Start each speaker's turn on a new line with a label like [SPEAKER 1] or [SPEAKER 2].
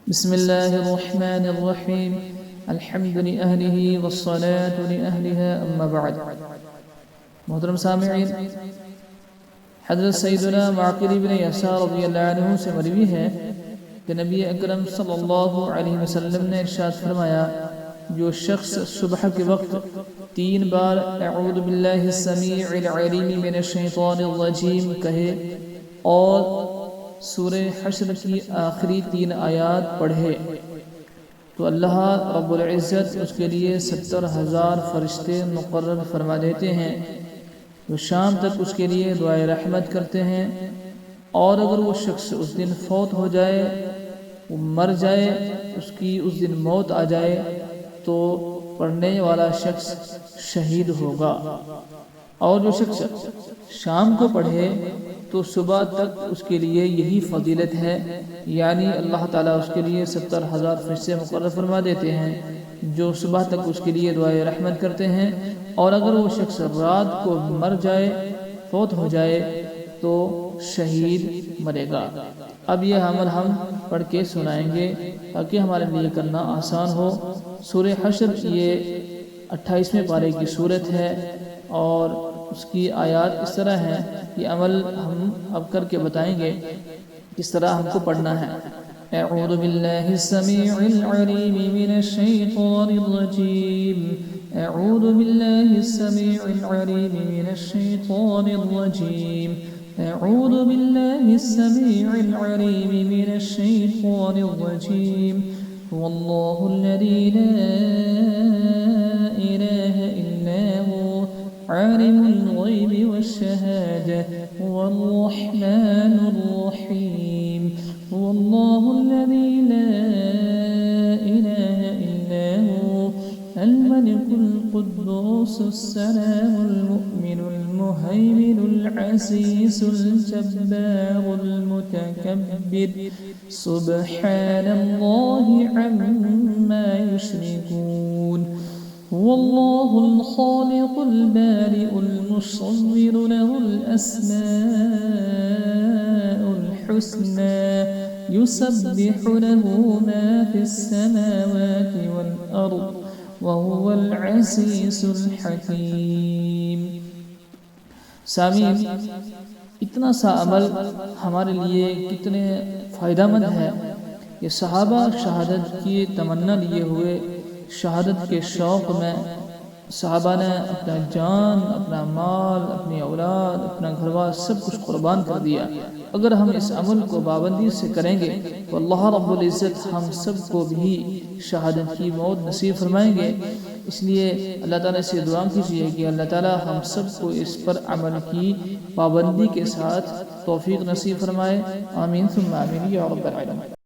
[SPEAKER 1] बिस्मिल्लाहिर्रहमानिर्रहीम अल्हम्दुलिल्लाहि वस्सलातु लिअहलिहा अम्मा बअद। मोहतरम सामिईन, हज़रत सैयदना माक़िल इब्न यसार रज़ियल्लाहु अन्हु से मरवी है कि नबी अकरम सल्लल्लाहु अलैहि वसल्लम ने इरशाद फरमाया, जो शख्स सुबह के वक्त 3 बार अऊज़ु बिल्लाहि समीइल अलीम मिनश शैतानिर रजीम कहे और सूरे हश्र की आखिरी 3 आयात पढ़े तो अल्लाह रब्बुल इज़्ज़त उसके लिए 70,000 फरिश्ते मुक़र्रर फरमा देते हैं, जो शाम तक उसके लिए दुआए रहमत करते हैं। और अगर वो शख्स उस दिन फौत हो जाए, वो मर जाए, उसकी उस दिन मौत आ जाए तो पढ़ने वाला शख्स शहीद होगा। और जो शख्स शाम को पढ़े तो सुबह तक उसके लिए यही फजीलत है, यानी अल्लाह ताला उसके लिए 70,000 फरिश्ते मुक़र्रर फरमा देते हैं जो सुबह तक उसके लिए दुआए रहमत करते हैं। और अगर वो शख्स रात को मर जाए, फौत हो जाए तो शहीद मरेगा। अब यह अमल हम पढ़ के सुनाएंगे ताकि हमारे लिए करना आसान हो। सूरह हश्र ये 28वें पारे की सूरत है और उसकी आयात इस तरह है। ये अमल हम अब करके बताएंगे किस तरह हमको पढ़ना है। अऊज़ु बिल्लाहि समीइल अलीम मिनश शैतानिर रजीम। अऊज़ु बिल्लाहि समीइल अलीम मिनश शैतानिर रजीम। अऊज़ु बिल्लाहि समीइल अलीम मिनश शैतानिर रजीम। हुवल्लाहु लज़ी ला इलाहा इल्ला हु आलिमुल ग़ैबि वश्शहादा हुवल रहमानुर रहीम। हुवल्लाहु लज़ी ला इलाहा इल्ला हु अल मलिकुल कुद्दूसुस सलामुल मुअ्मिनुल मुहैमिनुल अज़ीज़ुल जब्बारुल मुतकब्बिर सुब्हानल्लाहि अम्मा युश्रिकून। हुवल्लाहुल ख़ालिक़ुल बारिउल मुस्सव्विरु लहुल अस्माउल हुस्ना युसब्बिहु लहु मा फिस समावाति वल अर्द वहुवल अज़ीज़ुल हकीम। सामीन, इतना सा अमल हमारे लिए कितने फ़ायदेमंद है। ये सहाबा शहादत की तमन्ना लिए हुए, शहादत के शौक़ में सहाबा ने अपना जान, अपना माल, अपनी औलाद, अपना घरवार सब कुछ कुर्बान कर दिया। अगर हम इस अमल को पाबंदी से करेंगे तो अल्लाह रब्बुल इज़्ज़त हम सब को भी शहादत की मौत नसीब फरमाएंगे। इसलिए अल्लाह ताला से दुआ कीजिए कि अल्लाह ताला हम सब को इस पर अमल की पाबंदी के साथ तौफीक नसीब फरमाए। आमीन सुम्मा आमीन या रब्बल आलमीन।